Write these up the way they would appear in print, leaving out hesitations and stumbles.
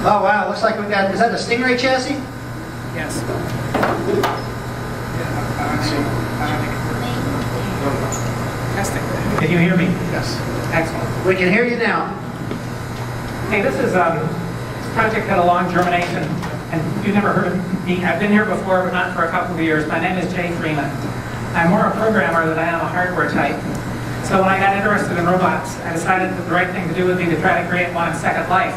Oh wow, looks like we got, is that the Stingray chassis? Yes. Testing. Can you hear me? Yes. Excellent. We can hear you now. Hey, this is a project had a long germination, and you've never heard of me. I've been here before, but not for a couple of years. My name is Jay Freeman. I'm more a programmer than I am a hardware type. So when I got interested in robots, I decided that the right thing to do would be to try to create one in Second Life,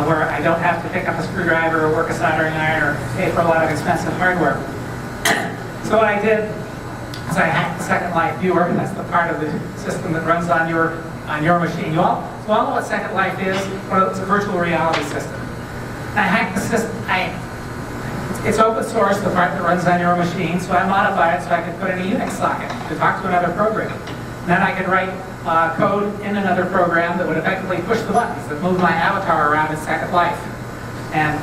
where I don't have to pick up a screwdriver or work a soldering iron or pay for a lot of expensive hardware. So what I did is I hacked the Second Life viewer, and that's the part of the system that runs on your machine. You all know what Second Life is? Well, it's a virtual reality system. I hacked the system. It's open source, the part that runs on your machine, so I modified it so I could put in a Unix socket to talk to another program. And then I could write code in another program that would effectively push the buttons that move my avatar around in Second Life. And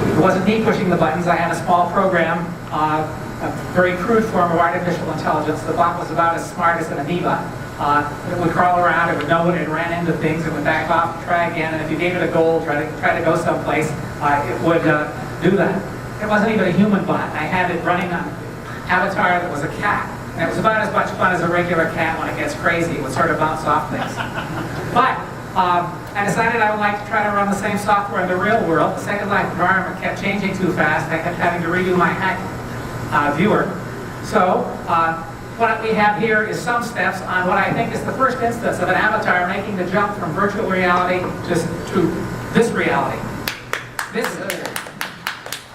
it wasn't me pushing the buttons. I had a small program, a very crude form of artificial intelligence. The bot was about as smart as an amoeba. It would crawl around, it would know when it ran into things, it would back off, try again, and if you gave it a goal, try to go someplace, it would do that. It wasn't even a human bot. I had it running on an avatar that was a cat. And it was about as much fun as a regular cat when it gets crazy. It would sort of bounce off things. But I decided I would like to try to run the same software in the real world. The Second Life environment kept changing too fast. I kept having to redo my hack viewer. So what we have here is some steps on what I think is the first instance of an avatar making the jump from virtual reality to this reality. This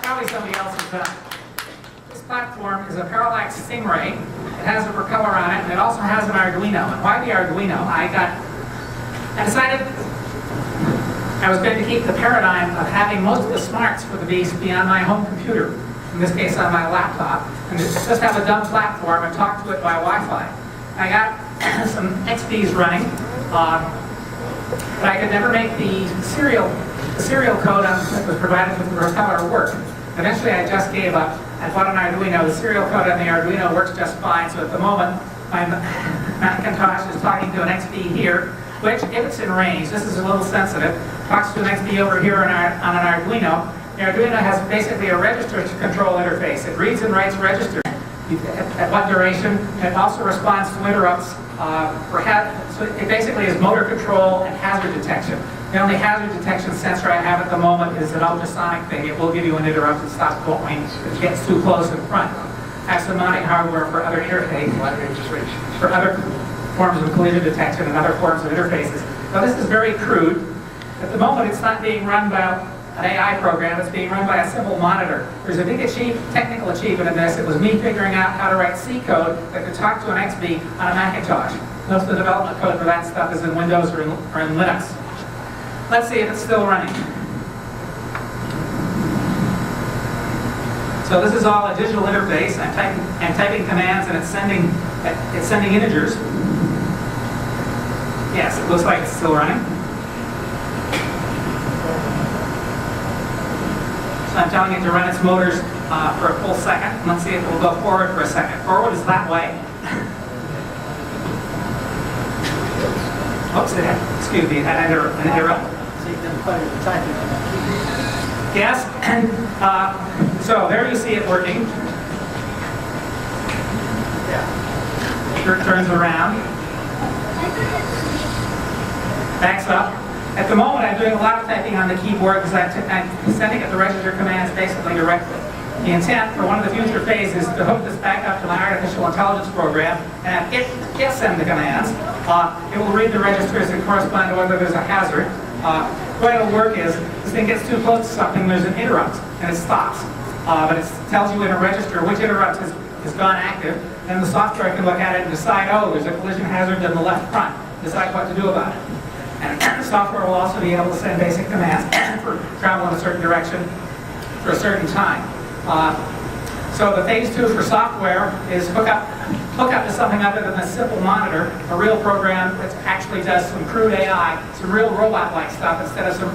probably somebody else has done. This platform is a parallax Stingray. It has a propeller on it, and it also has an Arduino. And why the Arduino? I decided I was going to keep the paradigm of having most of the smarts for the beast be on my home computer, in this case on my laptop, and just have a dumb platform and talk to it by Wi-Fi. I got some XPs running, but I could never make the serial code that was provided with the propeller work. Eventually I just gave up. I bought an Arduino. The serial code on the Arduino works just fine, so at the moment my Macintosh is talking to an XP here, which, if it's in range, this is a little sensitive, talks to an XP over here on an Arduino. The Arduino has basically a register control interface. It reads and writes registers at what duration. It also responds to interrupts. So it basically is motor control and hazard detection. The only hazard detection sensor I have at the moment is an ultrasonic thing. It will give you an interrupt and stop going if it gets too close in front. I have some mounting hardware for other for other forms of collision detection and other forms of interfaces. Now this is very crude. At the moment it's not being run by an AI program, it's being run by a simple monitor. There's a big technical achievement in this. It was me figuring out how to write C code that could talk to an XP on a Macintosh. Most of the development code for that stuff is in Windows or in Linux. Let's see if it's still running. So this is all a digital interface. I'm typing commands and it's sending integers. Yes, it looks like it's still running. So I'm telling it to run its motors for a full second. Let's see if it will go forward for a second. Forward is that way. Oops, excuse me, I had an interrupt. Yes, and so there you see it working. It turns around, backs up. At the moment, I'm doing a lot of typing on the keyboard because I'm sending it the register commands basically directly. The intent for one of the future phases is to hook this back up to my artificial intelligence program, and if it sends the commands, it will read the registers that correspond to whether there's a hazard. The way it'll work is, this thing gets too close to something, there's an interrupt, and it stops. But it tells you in a register which interrupt has gone active, and the software can look at it and decide, oh, there's a collision hazard in the left front, decide what to do about it. And the software will also be able to send basic commands for travel in a certain direction for a certain time. So the phase 2 for software is hook up to something other than a simple monitor, a real program that actually does some crude AI, some real robot-like stuff instead of some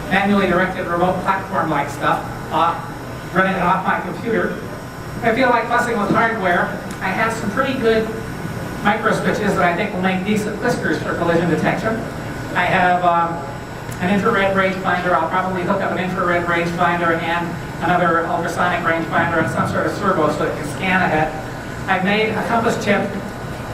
manually directed remote platform-like stuff, running it off my computer. If I feel like fussing with hardware, I have some pretty good micro switches that I think will make decent whiskers for collision detection. I have an infrared rangefinder. I'll probably hook up an infrared rangefinder and another ultrasonic rangefinder and some sort of servo so it can scan ahead. I've made a compass chip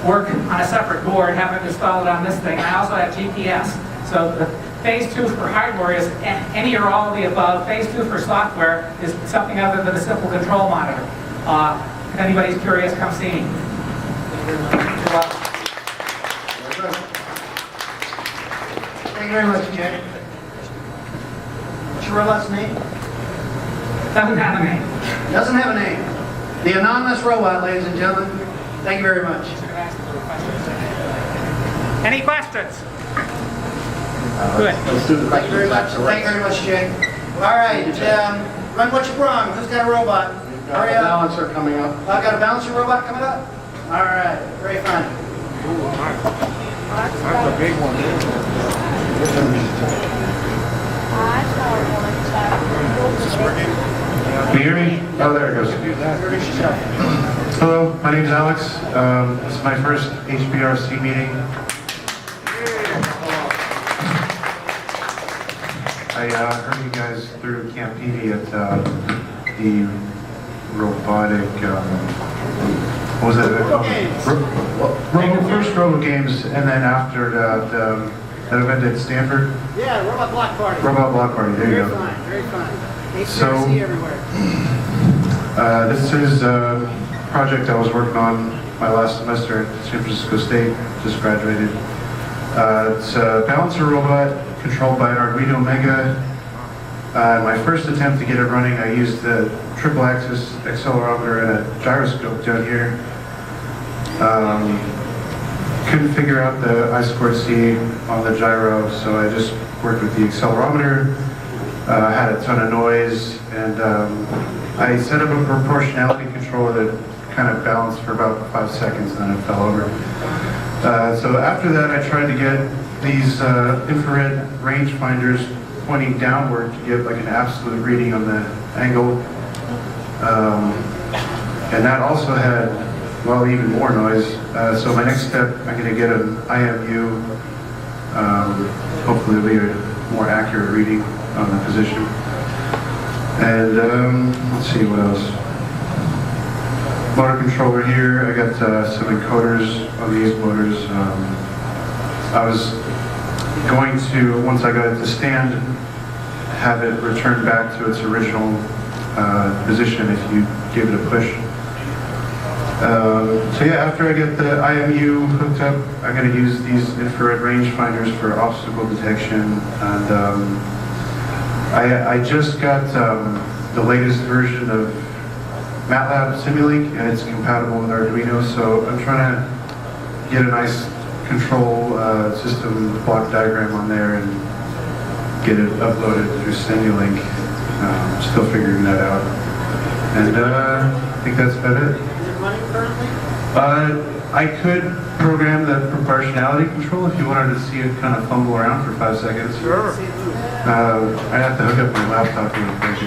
work on a separate board, haven't installed it on this thing. I also have GPS. So the phase 2 for hardware is any or all of the above. Phase 2 for software is something other than a simple control monitor. If anybody's curious, come see me. Thank you very much, Jay. What's your robot's name? Doesn't have a name. Doesn't have a name. The anonymous robot, ladies and gentlemen. Thank you very much. Any questions? Good. Thank you very much. Thank you very much, Jay. All right, run what you brung. Who's got a robot? Hurry up. Balancer coming up. I've got a balancer robot coming up? All right, very fun. That's a big one. Can you hear me? Oh, there it goes. Hello, my name is Alex. This is my first HBRC meeting. I heard you guys through Camp Peavy at the robotic, what was it? First Robo Games, and then after that event at Stanford. Yeah, robot block party. Robot Block Party, there you Very go. fun, very fun. So- HBRC everywhere. This is a project I was working on my last semester at San Francisco State, just graduated. It's a balancer robot controlled by an Arduino Mega. My first attempt to get it running, I used the triple axis accelerometer and a gyroscope down here. Couldn't figure out the I2C on the gyro, so I just worked with the accelerometer. Had a ton of noise, and I set up a proportionality controller that kind of balanced for about 5 seconds, and then it fell over. So after that, I tried to get these infrared rangefinders pointing downward to get like an absolute reading on the angle. And that also had, well, even more noise. So my next step, I'm going to get an IMU. Hopefully it'll be a more accurate reading on the position. And let's see what else. Motor controller here. I got some encoders on these motors. I was going to, once I got it to stand, have it return back to its original position if you give it a push. So yeah, after I get the IMU hooked up, I'm going to use these infrared rangefinders for obstacle detection. And I just got the latest version of MATLAB Simulink, and it's compatible with Arduino, so I'm trying to get a nice control system block diagram on there and get it uploaded through Simulink. Still figuring that out. And I think that's about it. Is it running currently? I could program the proportionality control if you wanted to see it kind of fumble around for 5 seconds. Sure. I'd have to hook up my laptop real quick.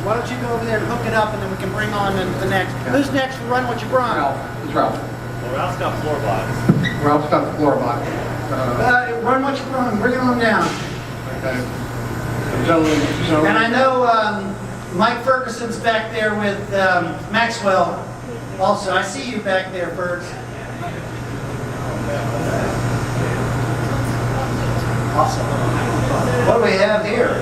Why don't you go over there and hook it up, and then we can bring on the next. Who's next for Run What You Brung? It's Ralph. Well, Ralph's got FloorBot. Ralph's got the FloorBot. Run What You Brung, bring it on down. Okay. Gentlemen, And I know Mike Ferguson's back there with Maxwell also. I see you back there, Ferg. Awesome. What do we have here?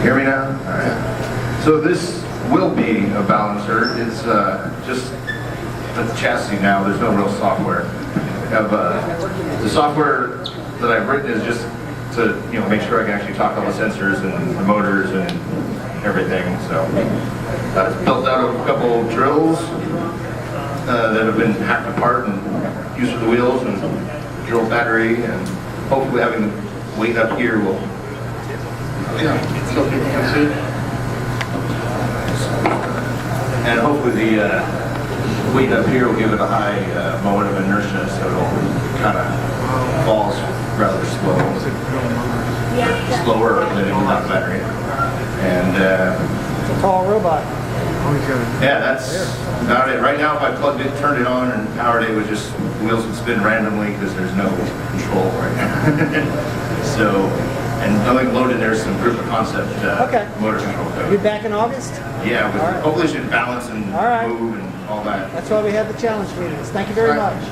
hear me now? All right. So this will be a balancer. It's just the chassis now. There's no real software. The software that I've written is just to make sure I can actually talk all the sensors and the motors and everything. So it's built out of a couple drills that have been hacked apart and used for the wheels and drill battery, and hopefully having the weight up here will. Yeah, so people can see. And hopefully the weight up here will give it a high moment of inertia, so it'll kind of falls rather slower than it without battery. And It's a tall robot. Yeah, that's about it. Right now, if I plugged it, turned it on, and powered it, would just wheels would spin randomly because there's no control right now. So, and nothing loaded. There's some proof of concept motor control You code. back in August? Yeah, with, All right. hopefully it should balance and All right. move and all that. That's why we have the challenge meetings. Thank you very All right. much.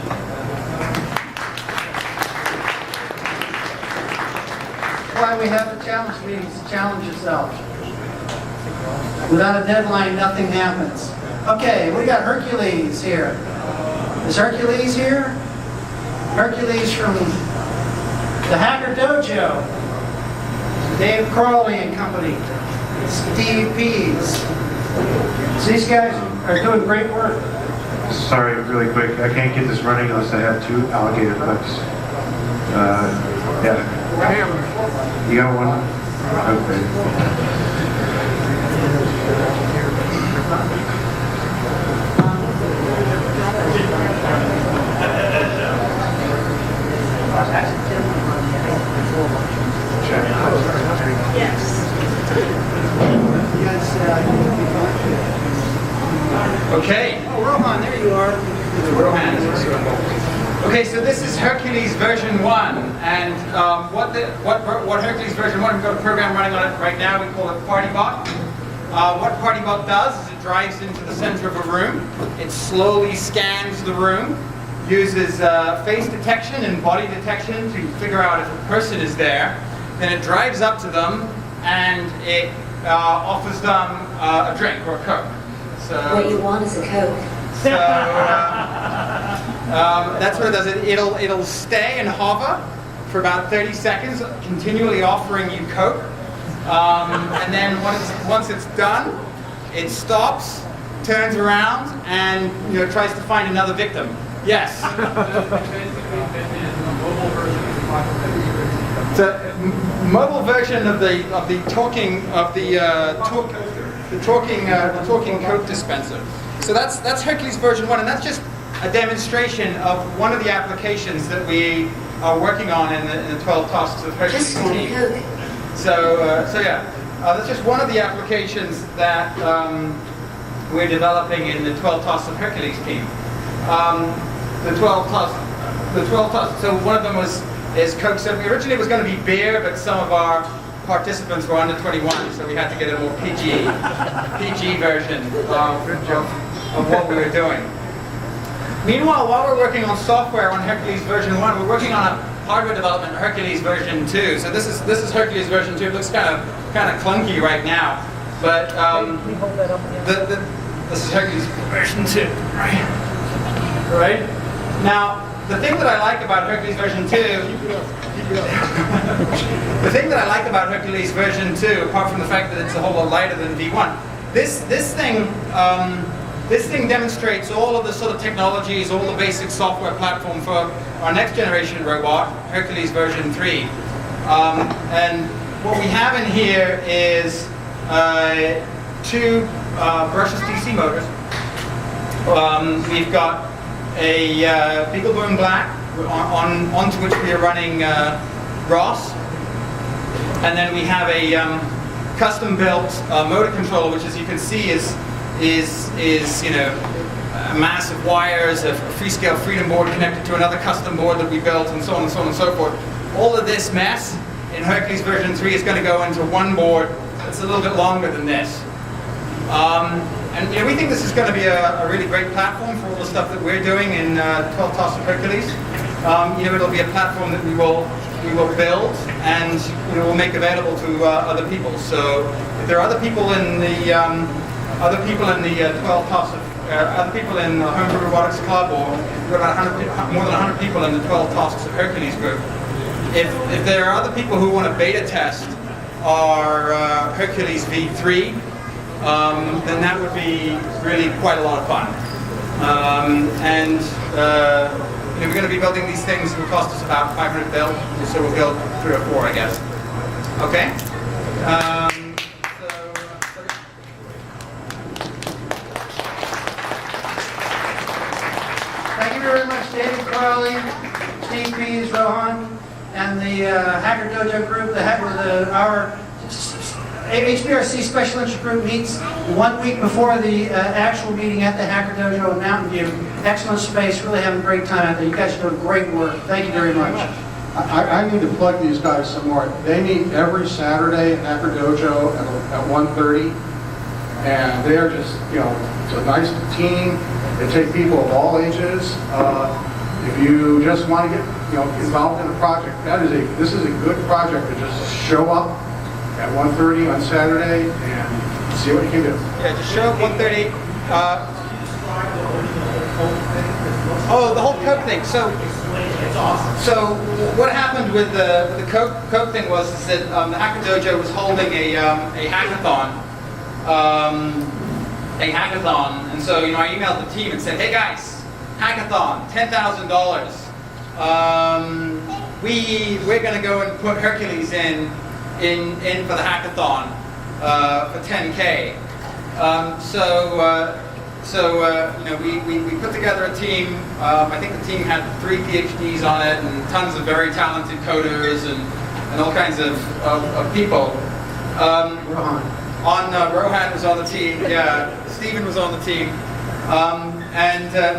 Why we have the challenge meetings, to challenge yourself. Without a deadline, nothing happens. Okay, we got Hercules here. Is Hercules here? Hercules from the Hacker Dojo. Dave Crawley and company. Steve Pease. So these guys are doing great work. Sorry, really quick. I can't get this running unless I have 2 alligator clips. Yeah. You got one? Okay. Okay. Oh, Rohan, there you are. Okay, so this is Hercules version 1, and what Hercules version 1, we've got a program running on it right now, we call it PartyBot. What PartyBot does is it drives into the center of a room, it slowly scans the room, uses face detection and body detection to figure out if a person is there, then it drives up to them and it offers them a drink or a Coke. So, What you want is a Coke. So that's what it does. It'll stay and hover for about 30 seconds, continually offering you Coke. And then once it's done, it stops, turns around, and tries to find another victim. Yes. It's a mobile version of the talking Coke dispenser. So that's Hercules version 1, and that's just a demonstration of one of the applications that we are working on in the 12 tasks of Hercules Just want a team. Coke. So yeah, that's just one of the applications that we're developing in the 12 tasks of Hercules team. The 12 tasks. So one of them is Coke. So originally it was going to be beer, but some of our participants were under 21, so we had to get a more PG version of what we were doing. Meanwhile, while we're working on software on Hercules version 1, we're working on a hardware development Hercules version 2. So this is Hercules version 2. It looks kind of clunky right now, but Can we hold that up again? this is Hercules version 2, right? Now, the thing that I like about Hercules version 2 the thing that I like about Hercules version 2, apart from the fact that it's a whole lot lighter than V1, this thing demonstrates all of the sort of technologies, all the basic software platform for our next generation robot, Hercules version 3. And what we have in here is 2 brushless DC motors. We've got a BeagleBone Black onto which we are running ROS, and then we have a custom-built motor controller, which, as you can see, is massive wires, a Freescale Freedom board connected to another custom board that we built, and so on and so on and so forth. All of this mess in Hercules version 3 is going to go into one board that's a little bit longer than this. And we think this is going to be a really great platform for all the stuff that we're doing in 12 Tasks of Hercules. It'll be a platform that we will build and we'll make available to other people. So if there are other people in the 12 Tasks of other people in the Home Brew Robotics Club, or we've got about more than 100 people in the 12 Tasks of Hercules group. If there are other people who want to beta test our Hercules V3, then that would be really quite a lot of fun. We're going to be building these things. It will cost us about 500 build, so we'll build 3 or 4, I guess. Okay. Thank you very much, David Crowley, Steve Pease, Rohan, and the Hacker Dojo group, our HBRC Special Interest Group meets 1 week before the actual meeting at the Hacker Dojo in Mountain View. Excellent space, really having a great time out there. You guys are doing great work. Thank you very much. I need to plug these guys some more. They meet every Saturday at Hacker Dojo at 1:30, and they are just, it's a nice team. They take people of all ages. If you just want to get, involved in a project, this is a good project to just show up at 1:30 on Saturday and see what you can do. Yeah, just show up 1:30. The whole Coke thing. So what happened with the Coke thing was that the Hacker Dojo was holding a hackathon. And so I emailed the team and said, hey guys, hackathon, $10,000. We're going to go and put Hercules in for the hackathon for 10K. We put together a team. I think the team had 3 PhDs on it and tons of very talented coders and all kinds of people. Rohan was on the team. Yeah, Stephen was on the team.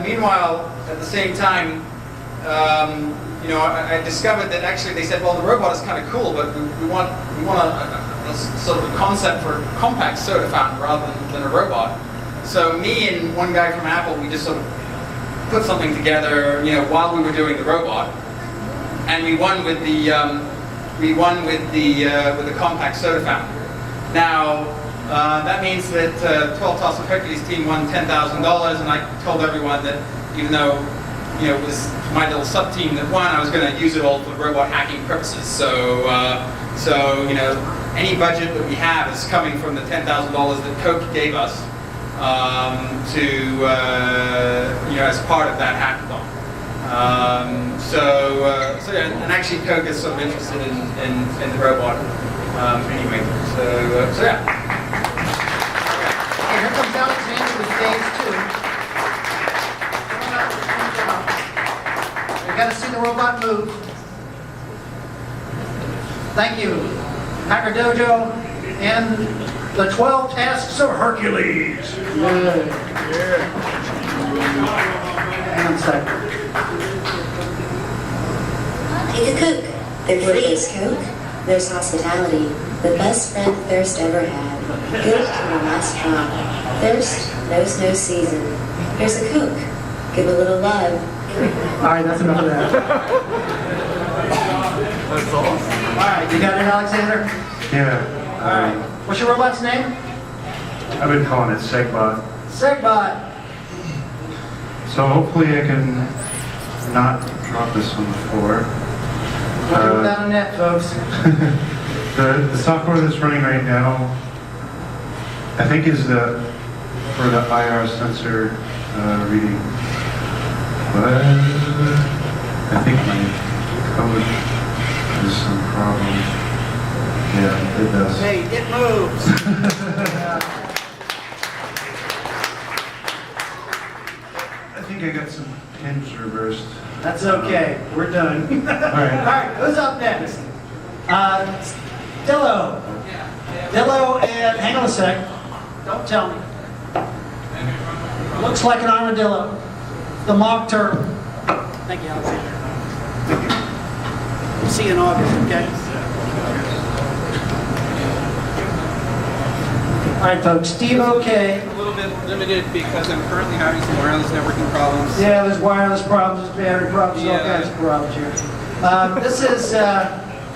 Meanwhile, at the same time, I discovered that actually they said, well, the robot is kind of cool, but we want a sort of a concept for a compact soda fountain rather than a robot. So me and one guy from Apple, we just sort of put something together, while we were doing the robot, and we won with the compact soda fountain. Now that means that 12 Toss of Hercules team won $10,000, and I told everyone that even though it was my little sub team that won, I was going to use it all for robot hacking purposes. So any budget that we have is coming from the $10,000 that Coke gave us. As part of that hackathon. And actually Coke is sort of interested in the robot anyway. So yeah. Okay, here comes Alexander with phase 2. You got to see the robot move. Thank you. Hacker Dojo and the 12 tasks of Hercules. Yay. Hang on a second. Take a Coke. They're free as Coke. There's hospitality. The best friend thirst ever had. Good to the last drop. Thirst knows no season. Here's a Coke. Give a little love. All right, that's enough of that. That's awesome. All right, you got it, Alexander? Yeah. All right. What's your robot's name? I've been calling it SegBot. SegBot. So hopefully I can not drop this on the floor. Nothing without a net, folks. The software that's running right now, I think is for the IR sensor reading. But I think my code has some problems. Yeah, it does. Hey, it moves. I think I got some pins reversed. That's okay. We're done. All right. All right, who's up next? Dillo. Dillo, and hang on a sec. Don't tell me. Looks like an armadillo. The mock turtle. Thank you, Alexander. We'll see you in August, okay? All right, folks. Steve, okay. A little bit limited because I'm currently having some wireless networking problems. Yeah, there's wireless problems, there's battery problems, all kinds of problems here. This is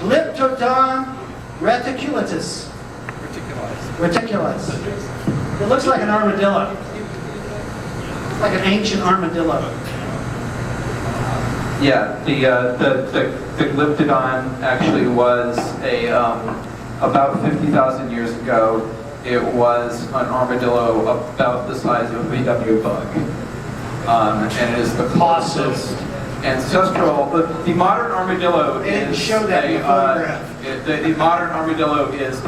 Liptodon reticulatus. Reticulatus. It looks like an armadillo. It's like an ancient armadillo. Yeah, the Glyptodon actually was about 50,000 years ago. It was an armadillo about the size of a VW bug, and it is the closest ancestral. The modern armadillo is show that in the photograph. The modern armadillo is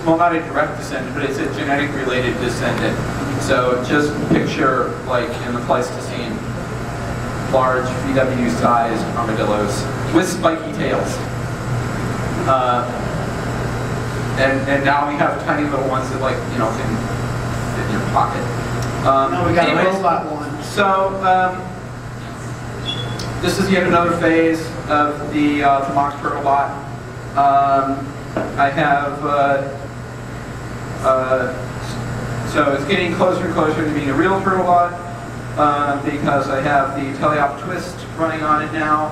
not a direct descendant, but it's a genetic related descendant. So just picture like in the Pleistocene, large VW-sized armadillos with spiky tails. And now we have tiny little ones that like, you know, can fit in your pocket. Now we got a Anyways, robot one. So, this is yet another phase of the mock TurtleBot. I have, so it's getting closer and closer to being a real TurtleBot because I have the teleop twist running on it now.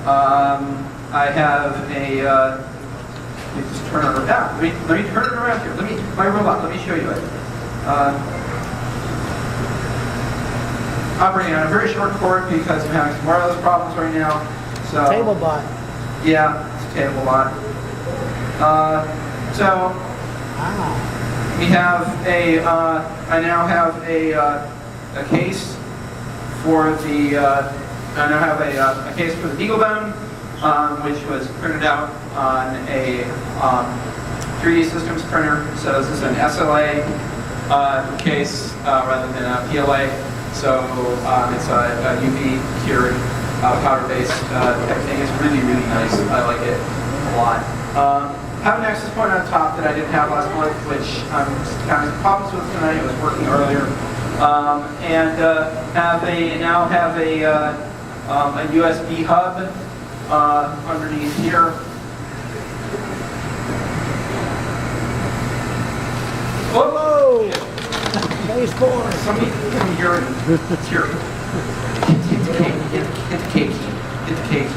I have a, let me just turn it around. Yeah, let me turn it around here. My robot, let me show you it. Operating on a very short cord because I'm having some wireless problems right now. So TableBot. yeah, it's a TableBot. So we have a. I now have a case for the. I now have a case for the Eagle Bone, which was printed out on a 3D Systems printer. So this is an SLA case rather than a PLA. So it's a UV cured powder-based thing. It's really, really nice. I like it a lot. Have an access point on top that I didn't have last month, which I'm having some problems with tonight. It was working earlier. And now have a USB hub underneath here. Whoa! Phase 4. Somebody come here. It's here. Hit the cake. Hit the cake.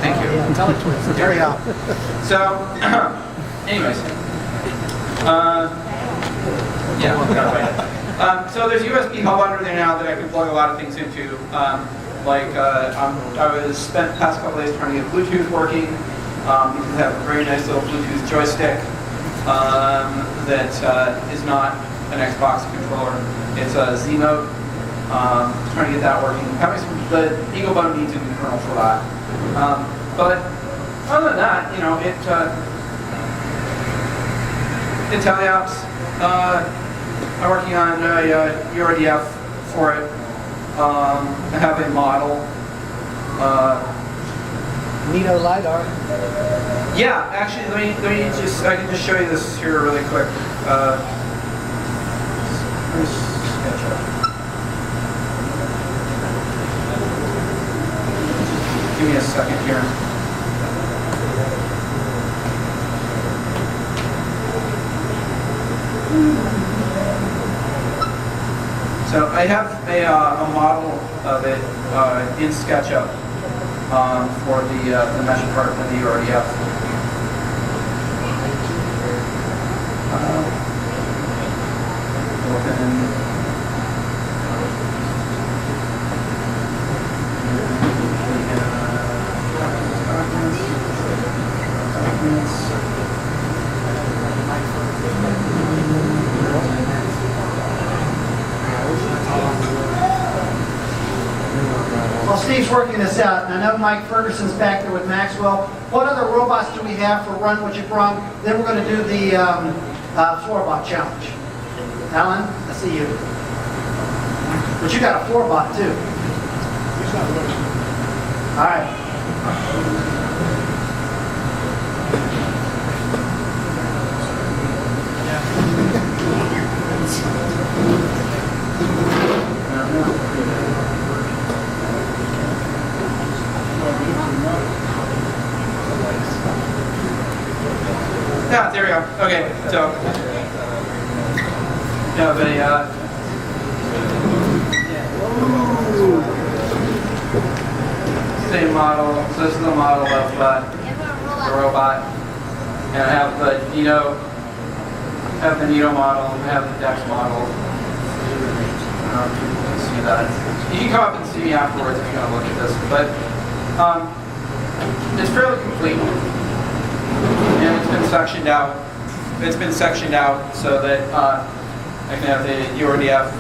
Thank you. Yeah, teletwist. Hurry up. So, anyways. So there's a USB hub under there now that I can plug a lot of things into. I was spent the past couple days trying to get Bluetooth working because I have a very nice little Bluetooth joystick that is not an Xbox controller. It's a Z-Mode. Trying to get that working. The Eagle Bone needs a new kernel for that. But other than that, you know, it teleops. I'm working on URDF for it. I have a model. Nito LiDAR. Yeah, actually, let me just, I can just show you this here really quick. Here's SketchUp. Give me a second here. So I have a model of it in SketchUp for the mesh part and the URDF. Open. While Steve's working this out, and I know Mike Ferguson's back there with Maxwell. What other robots do we have for Run What You Brung? Then we're going to do the FloorBot challenge. Alan, I see you. But you got a FloorBot too. All right. Yeah, there we go. Okay, so you have a same model. So this is the model of the robot, and I have the Nito model. I have the Dex model. I don't know if you can see that. You can come up and see me afterwards if you want to look at this, but it's fairly complete. And it's been sectioned out. It's been sectioned out so that I can have the URDF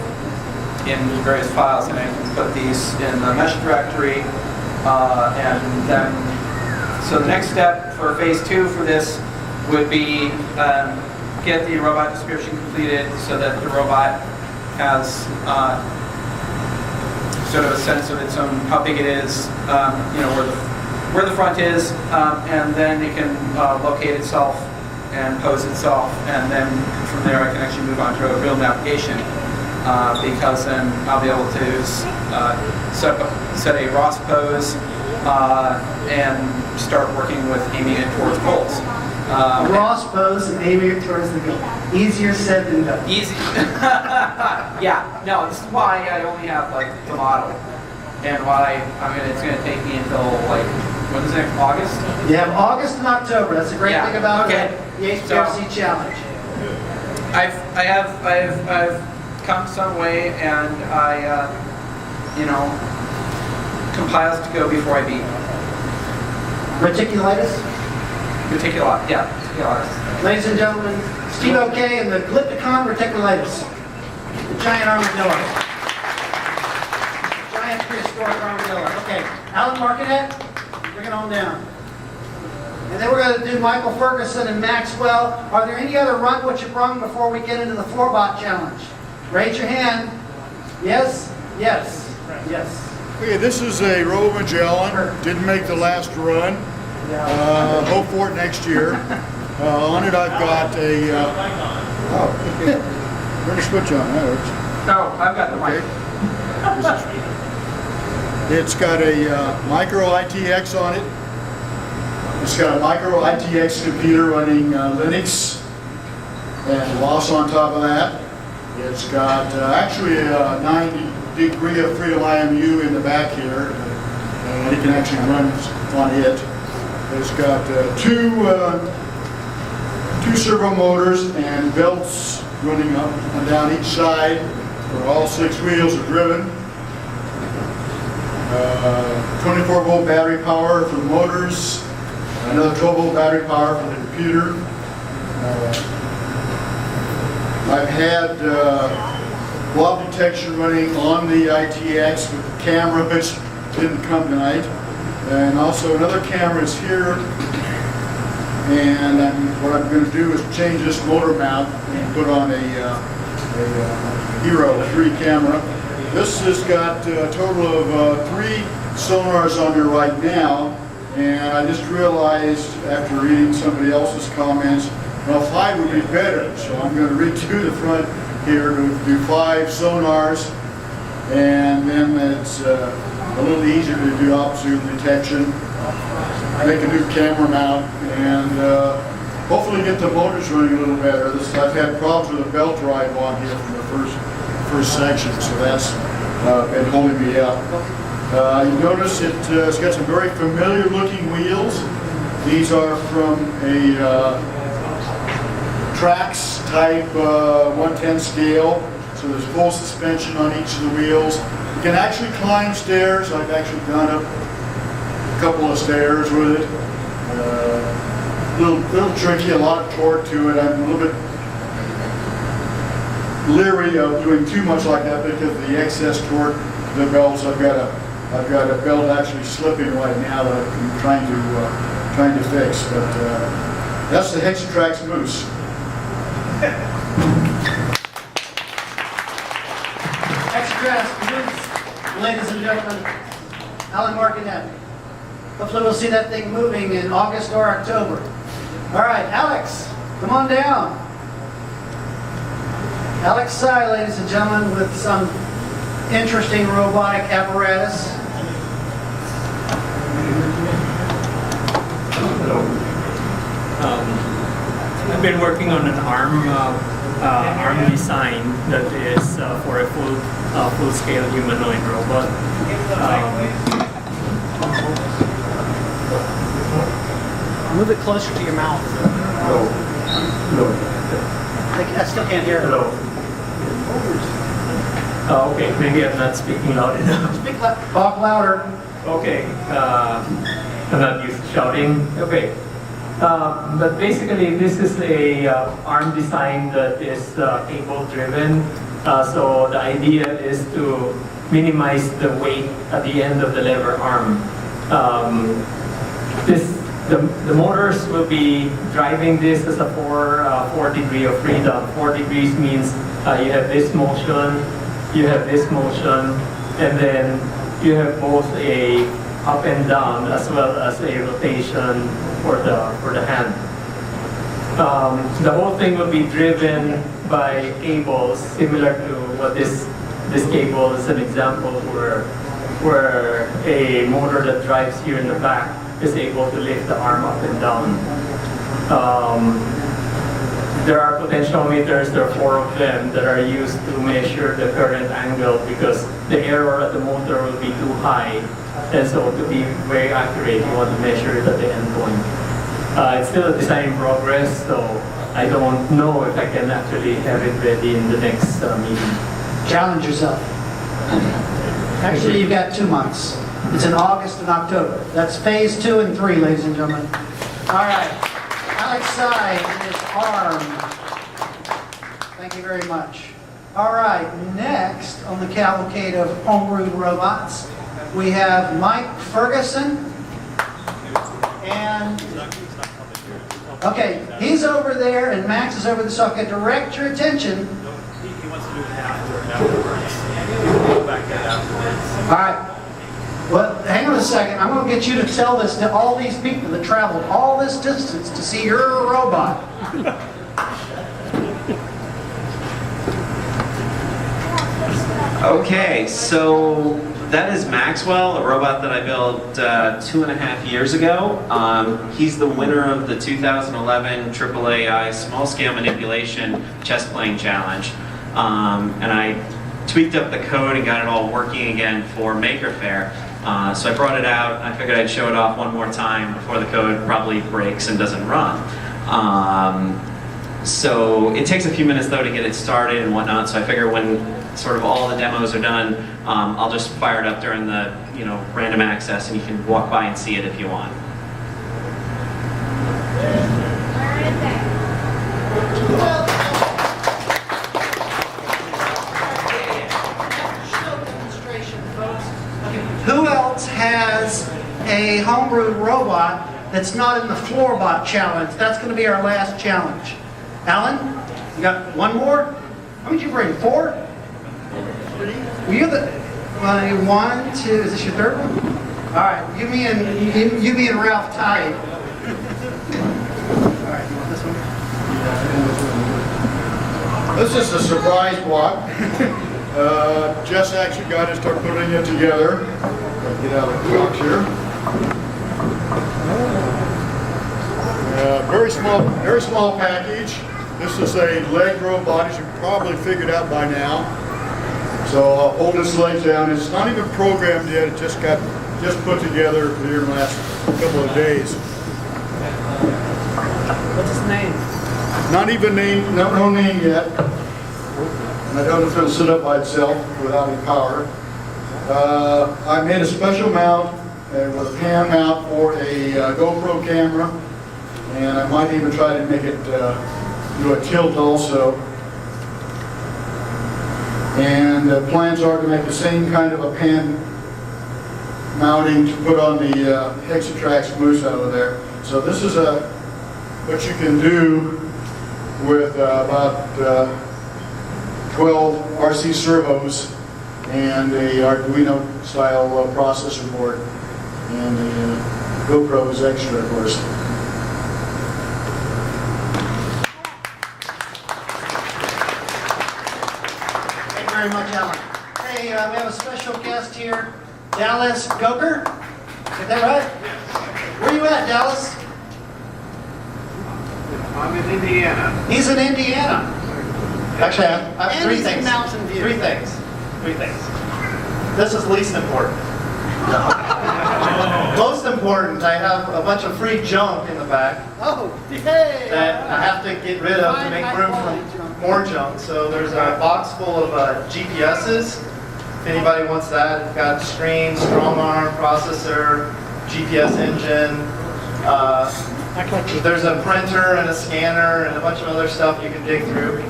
in various files, and I can put these in the mesh directory. And then, so the next step for phase 2 for this would be get the robot description completed so that the robot has sort of a sense of its own, how big it is, you know, where the front is, and then it can locate itself and pose itself, and then from there I can actually move on to a real navigation because then I'll be able to set a ROS pose and start working with aiming it towards goals. Ross pose and aiming it towards the goal. Easier said than done. Easy. Yeah, no, this is why I only have like the model. And why, it's going to take me until like, when is it, August? You have August and October. That's the great Yeah, thing about okay. the HPFC Challenge. I've come some way, and I, compiles to go before I beat. Reticulitis? Reticulitis, yeah, reticulitis. Ladies and gentlemen, Steve O'Kay and the Glypticon reticulitis. The giant armadillo. Giant prehistoric armadillo. Okay, Alan Marquette, bring it on down. And then we're going to do Michael Ferguson and Maxwell. Are there any other run what you brung before we get into the FloorBot challenge? Raise your hand. Yes? Yes. Yes. Okay, this is a Robo Magellan. Didn't make the last run. Hope for it next year. On it I've got a... turn the switch on. That works. No, I've got the mic. It's got a micro ITX on it. It's got a micro ITX computer running Linux and LOS on top of that. It's got actually a 90-degree of freedom IMU in the back here, and it can actually run on it. It's got two servo motors and belts running up and down each side where all 6 wheels are driven. 24-volt battery power for the motors, another 12-volt battery power for the computer. I've had blob detection running on the ITX with the camera, which didn't come tonight. And also another camera is here. And what I'm going to do is change this motor mount and put on a Hero 3 camera. This has got a total of 3 sonars on there right now. And I just realized after reading somebody else's comments, well, 5 would be better. So I'm going to redo the front here to do 5 sonars. And then it's a little easier to do optical detection. Make a new camera mount and hopefully get the motors running a little better. I've had problems with the belt drive on here from the first section, so that's been holding me up. You notice it's got some very familiar looking wheels. These are from a Trax type 110 scale, so there's full suspension on each of the wheels. You can actually climb stairs. I've actually gone up a couple of stairs with it. Little tricky, a lot of torque to it. I'm a little bit leery of doing too much like that because of the excess torque to the belts. I've got a belt actually slipping right now that I'm trying to fix. But that's the Hexatrax Moose. Hexatrax Moose, ladies and gentlemen, Alan Marquette. Hopefully we'll see that thing moving in August or October. All right, Alex, come on down. Alex Sy, ladies and gentlemen, with some interesting robotic apparatus. Hello. I've been working on an arm design that is for a full-scale humanoid robot. Move it closer to your mouth. Hello. Hello. I still can't hear it. Hello. Okay, maybe I'm not speaking loud enough. Speak talk louder. Okay, I'm not used to shouting. Okay, but basically this is a arm design that is cable driven. So the idea is to minimize the weight at the end of the lever arm. The motors will be driving this as a 4 degree of freedom. 4 degrees means you have this motion, you have this motion, and then you have both a up and down as well as a rotation for the hand. The whole thing will be driven by cables, similar to what this cable is an example where a motor that drives here in the back is able to lift the arm up and down. There are potentiometers, there are 4 of them that are used to measure the current angle because the error at the motor will be too high. And so to be very accurate, you want to measure it at the end point. It's still a design in progress, so I don't know if I can actually have it ready in the next meeting. Challenge yourself. Actually, you've got 2 months. It's in August and October. That's phase 2 and 3, ladies and gentlemen. All right. Alex Sy is armed. Thank you very much. All right. Next on the cavalcade of homebrewed robots, we have Mike Ferguson. And, okay, he's over there and Max is over there, so I can direct your attention. He wants to do it afterwards. Go back to it afterwards. All right. Well, hang on a second. I'm going to get you to tell this to all these people that traveled all this distance to see your robot. Okay, so that is Maxwell, a robot that I built 2.5 years ago. He's the winner of the 2011 AAAI Small Scale Manipulation Chess Playing Challenge. And I tweaked up the code and got it all working again for Maker Faire. So I brought it out, and I figured I'd show it off one more time before the code probably breaks and doesn't run. So it takes a few minutes though to get it started and whatnot, so I figure when sort of all the demos are done, I'll just fire it up during the random access and you can walk by and see it if you want. Who else has a homebrewed robot that's not in the FloorBot challenge? That's going to be our last challenge. Alan, you got one more? How many did you bring? 4? 3? Well, you're the 1, 2. Is this your third one? All right, you me and Ralph tied. All right, you want this one? This is a surprise block. Jess actually got to start putting it together. Get out of the box here. Very small package. This is a leg robot, as you probably figured out by now. So I'll hold this leg down. It's not even programmed yet. It just put together here in the last couple of days. What's his name? Not even named, no name yet. I don't know if it'll sit up by itself without any power. I made a special mount with a pan mount for a GoPro camera, and I might even try to make it do a tilt also. And the plans are to make the same kind of a pan mounting to put on the Hexatrax moose over there. So this is what you can do with about 12 RC servos and a Arduino style processor board, and the GoPro is extra, of course. Thank you very much, Alan. Hey, we have a special guest here, Dallas Goker. Is that right? Where you at, Dallas? I'm in Indiana. He's in Indiana. Actually, I have And 3 he's in things. Mountain View. 3 things. 3 things. This is least important. Most important, I have a bunch of free junk in the back Oh, hey! that I have to get rid of to make room for more junk. So there's a box full of GPSs. If anybody wants that, it's got screen, strong arm, processor, GPS engine. There's a printer and a scanner and a bunch of other stuff you can dig through.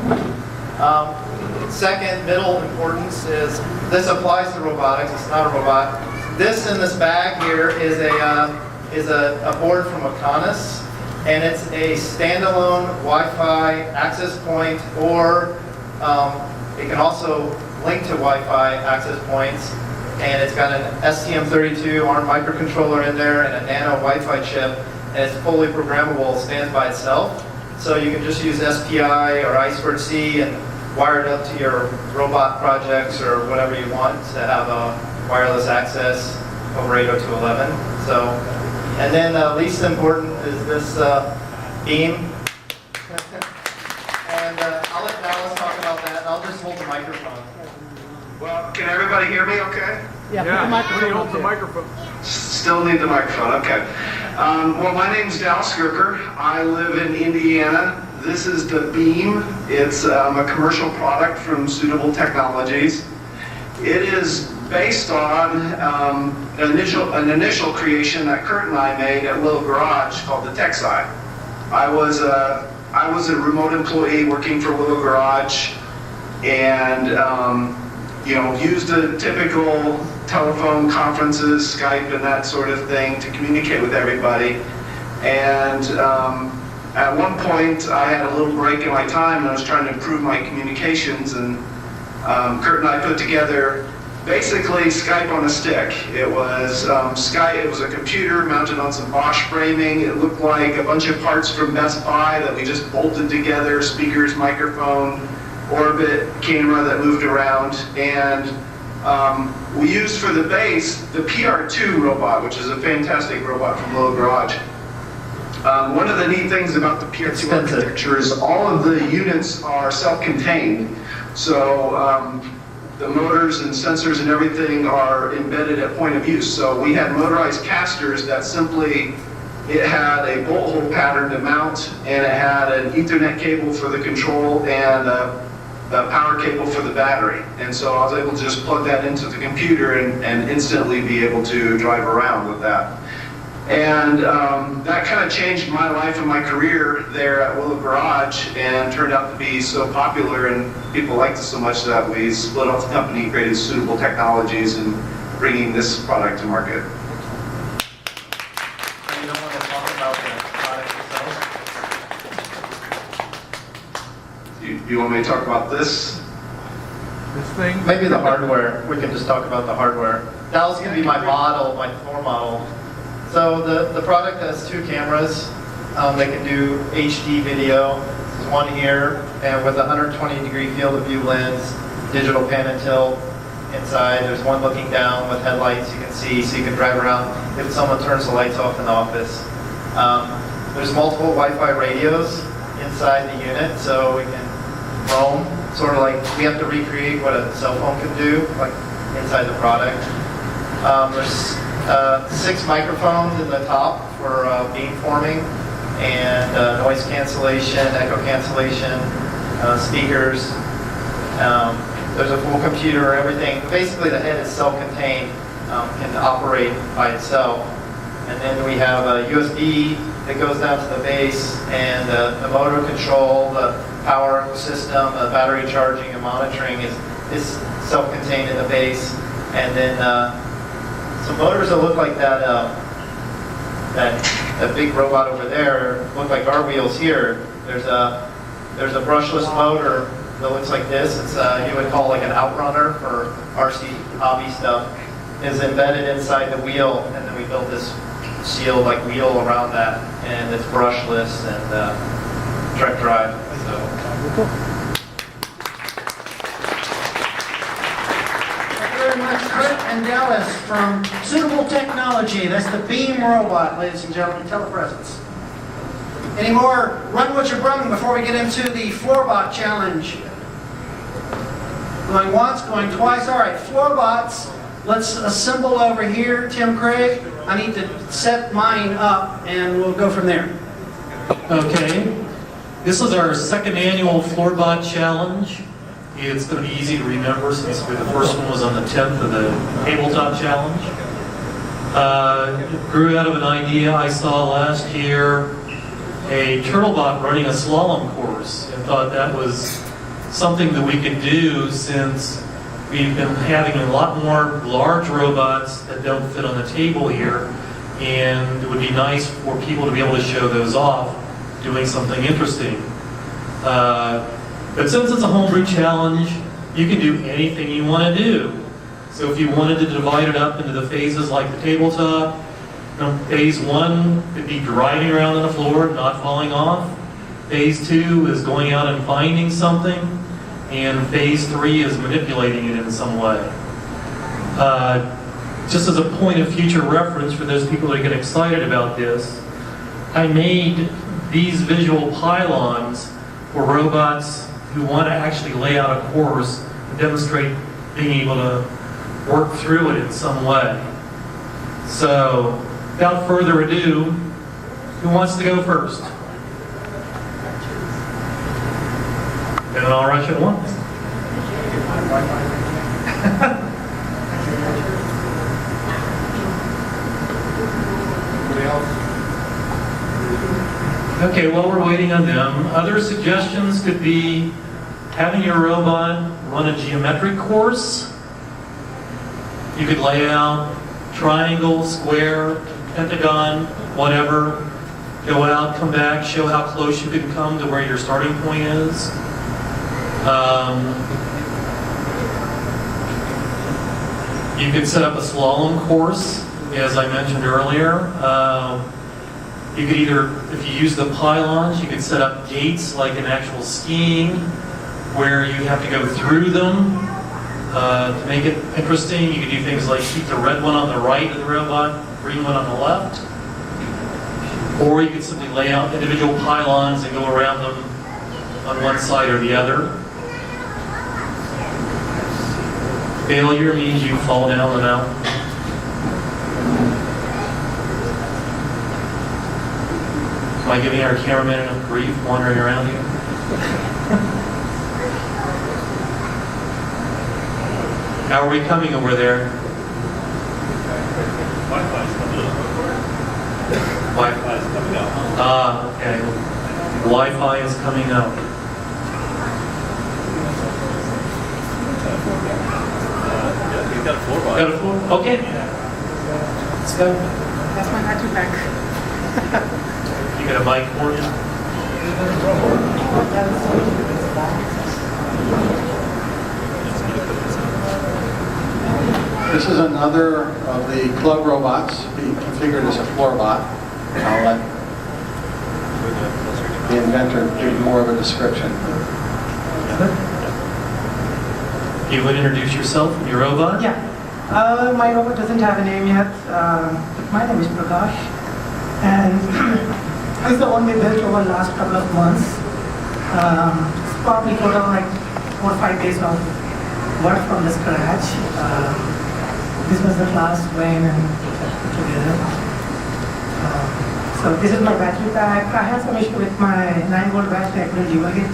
Second, middle importance is this applies to robotics. It's not a robot. This in this bag here is a board from Acanis, and it's a standalone Wi-Fi access point, or it can also link to Wi-Fi access points. And it's got an STM32 ARM microcontroller in there and a nano Wi-Fi chip, and it's fully programmable. Stands by itself. So you can just use SPI or I2C and wire it up to your robot projects or whatever you want to have a wireless access over 802.11. So, and then least important is this beam. And I'll let Dallas talk about that, and I'll just hold the microphone. Well, can everybody hear me okay? Yeah, put the microphone up there. Still need the microphone, okay. Well, my name's Dallas Gerker. I live in Indiana. This is the Beam. It's a commercial product from Suitable Technologies. It is based on an initial creation that Kurt and I made at Willow Garage called the Tech Side. I was a remote employee working for Willow Garage, and used a typical telephone conferences, Skype and that sort of thing to communicate with everybody. And at one point I had a little break in my time and I was trying to improve my communications, and Kurt and I put together basically Skype on a stick. It was Skype. It was a computer mounted on some Bosch framing. It looked like a bunch of parts from Best Buy that we just bolted together: speakers, microphone, orbit, camera that moved around. And we used for the base the PR2 robot, which is a fantastic robot from Willow Garage. One of the neat things about the PR2 architecture is all of the units are self-contained. So the motors and sensors and everything are embedded at point of use. So we had motorized casters that simply, it had a bolt hole pattern to mount, and it had an Ethernet cable for the control and a power cable for the battery. And so I was able to just plug that into the computer and instantly be able to drive around with that. And that kind of changed my life and my career there at Willow Garage, and turned out to be so popular and people liked it so much that we split off the company, created Suitable Technologies, and bringing this product to market. You don't want to talk about the product itself? You want me to talk about this? This thing? Maybe the hardware. We can just talk about the hardware. That was going to be my model, my floor model. So the product has two cameras. They can do HD video. There's one here, and with a 120-degree field of view lens, digital pan and tilt inside. There's one looking down with headlights you can see, so you can drive around if someone turns the lights off in the office. There's multiple Wi-Fi radios inside the unit, so we can roam. Sort of like we have to recreate what a cell phone could do, like inside the product. There's 6 microphones in the top for beamforming and noise cancellation, echo cancellation, speakers. There's a full computer, everything. Basically the head is self-contained, can operate by itself. And then we have a USB that goes down to the base, and the motor control, the power system, the battery charging and monitoring is self-contained in the base. And then some motors that look like that big robot over there look like our wheels here. There's a brushless motor that looks like this. It's you would call like an outrunner for RC hobby stuff. Is embedded inside the wheel, and then we built this shield like wheel around that, and it's brushless and direct drive. So. Very much, Kurt and Dallas from Suitable Technology. That's the Beam robot, ladies and gentlemen, telepresence. Any more run what you're brung before we get into the FloorBot challenge? Going once, going twice. All right, FloorBots. Let's assemble over here. Tim Craig, I need to set mine up and we'll go from there. Okay. This is our second annual FloorBot challenge. It's going to be easy to remember since the first one was on the 10th of the tabletop challenge. It grew out of an idea I saw last year, a TurtleBot running a slalom course, and thought that was something that we could do since we've been having a lot more large robots that don't fit on the table here, and it would be nice for people to be able to show those off doing something interesting. But since it's a homebrew challenge, you can do anything you want to do. So if you wanted to divide it up into the phases like the tabletop, phase 1 could be driving around on the floor, not falling off. Phase 2 is going out and finding something, and phase 3 is manipulating it in some way. Just as a point of future reference for those people that get excited about this, I made these visual pylons for robots who want to actually lay out a course and demonstrate being able to work through it in some way. So, without further ado, who wants to go first? And then I'll rush at once. Okay, while we're waiting on them, other suggestions could be having your robot run a geometric course. You could lay out triangle, square, pentagon, whatever. Go out, come back, show how close you can come to where your starting point is. You could set up a slalom course, as I mentioned earlier. You could either, if you use the pylons, you could set up gates like in actual skiing, where you have to go through them to make it interesting. You could do things like keep the red one on the right of the robot, green one on the left. Or you could simply lay out individual pylons and go around them on one side or the other. Failure means you fall down the mountain. Am I giving our cameraman enough grief wandering around here? How are we coming over there? Wi-Fi is coming up. Ah, okay. Wi-Fi is coming up. He's got a FloorBot. Got a floor? Okay. Let's go. That's my battery pack. You got a mic for me? This is another of the club robots being configured as a FloorBot. I'll let the inventor give more of a description. You would introduce yourself and your robot? Yeah. My robot doesn't have a name yet. My name is Prakash. And it's the one we built over the last couple of months. It's probably total like 4 or 5 days of work from the scratch. This was the class when and put together. So this is my battery pack. I had some issue with my 9-volt battery. I couldn't debug it.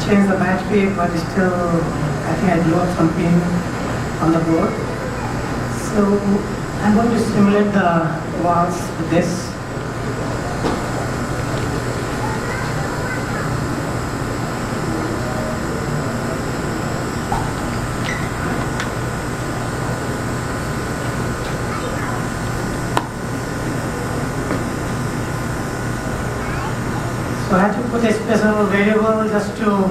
Changed the battery, but still, I think I blew up some pin on the board. So I'm going to simulate the valves with this. So I had to put a special variable just to,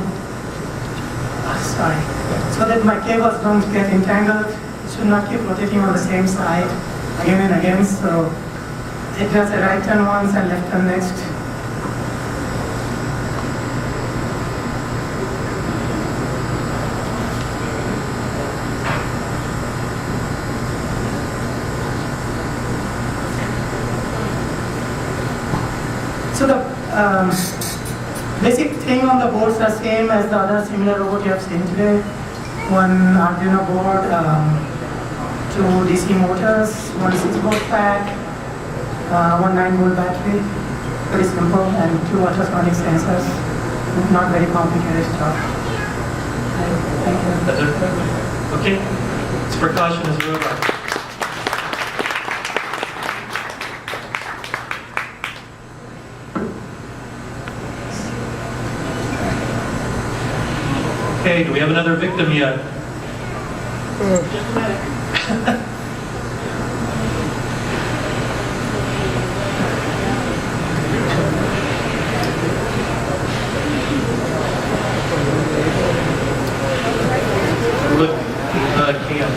so that my cables don't get entangled. It should not keep rotating on the same side again and again. So it does a right turn once and left turn next. So the basic thing on the boards are same as the other similar robot you have seen today. One Arduino board, 2 DC motors, 1 6-volt pack, 1 9-volt battery, very simple, and 2 ultrasonic sensors. Not very complicated stuff. Thank you. That's it? Okay. It's Prakash and his robot. Okay, do we have another victim yet? Look, Cam.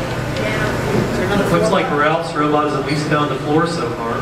Looks like Ralph's robot is at least down the floor so far.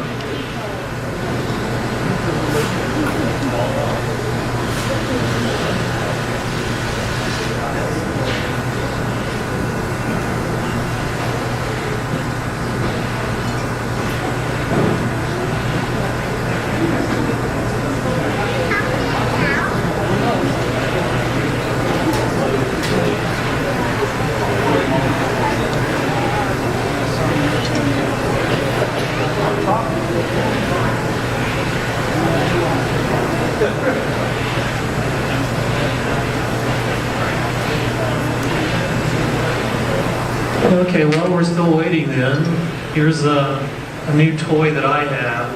Okay, while we're still waiting then, here's a new toy that I have.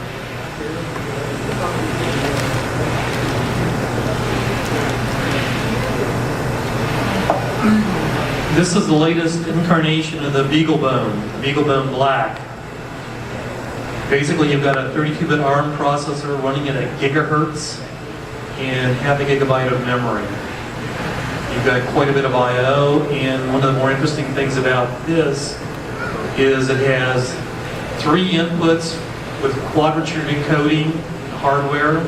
This is the latest incarnation of the BeagleBone Black. Basically, you've got a 32-bit ARM processor running at a gigahertz and half a gigabyte of memory. You've got quite a bit of I/O, and one of the more interesting things about this is it has 3 inputs with quadrature encoding hardware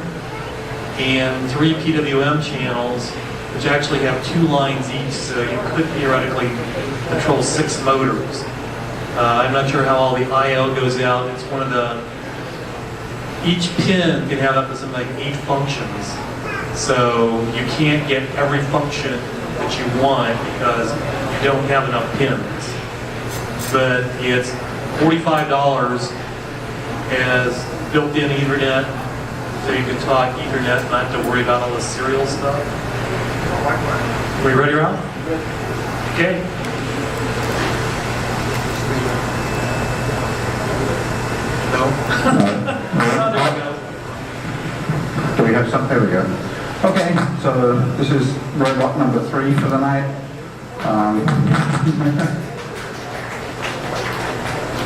and 3 PWM channels, which actually have 2 lines each, so you could theoretically control 6 motors. I'm not sure how all the I/O goes out. It's one of the, each pin can have up to something like 8 functions. So you can't get every function that you want because you don't have enough pins. But it's $45 as built-in Ethernet, so you can talk Ethernet, not have to worry about all the serial stuff. Are we ready, Rob? Okay. No? Oh, there we go. Do we have some? There we go. Okay, so this is robot number 3 for the night.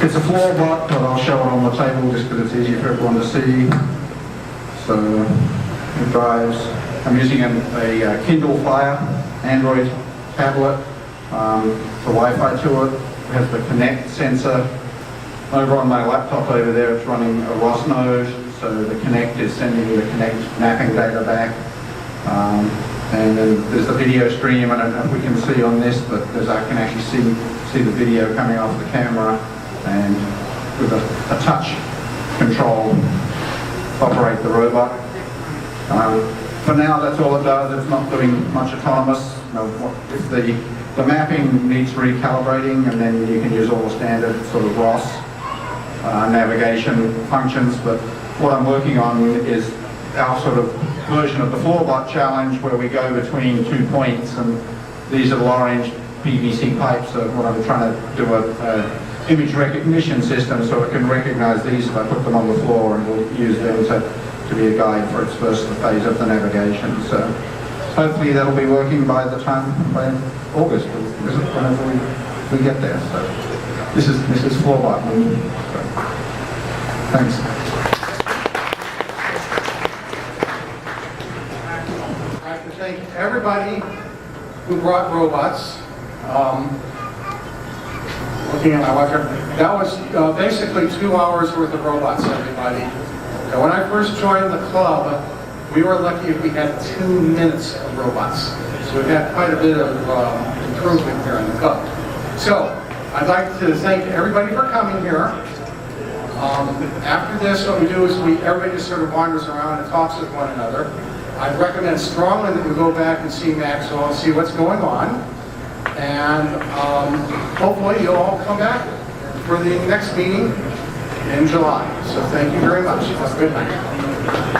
It's a FloorBot, but I'll show it on the table just because it's easier for everyone to see. So it drives, I'm using a Kindle Fire Android tablet, the Wi-Fi to it. It has the Connect sensor. Over on my laptop over there, it's running a ROS node, so the Connect is sending the Connect mapping data back. And then there's the video stream. I don't know if we can see on this, but I can actually see the video coming off the camera, and with a touch control, operate the robot. For now, that's all it does. It's not doing much autonomous. If the mapping needs recalibrating, and then you can use all the standard sort of ROS navigation functions. But what I'm working on is our sort of version of the FloorBot challenge, where we go between 2 points, and these are orange PVC pipes. So what I'm trying to do a image recognition system, so it can recognize these if I put them on the floor, and we'll use them to be a guide for its first phase of the navigation. So hopefully that'll be working by August, whenever we get there. So this is FloorBot. Thanks. I'd like to thank everybody who brought robots. Looking at my watch, that was basically 2 hours worth of robots, everybody. Now, when I first joined the club, we were lucky if we had 2 minutes of robots. So we've had quite a bit of improvement here in the club. So I'd like to thank everybody for coming here. After this, what we do is everybody just sort of wanders around and talks with one another. I'd recommend strongly that we go back and see Maxwell and see what's going on. And hopefully you'll all come back for the next meeting in July. So thank you very much. Have a good night.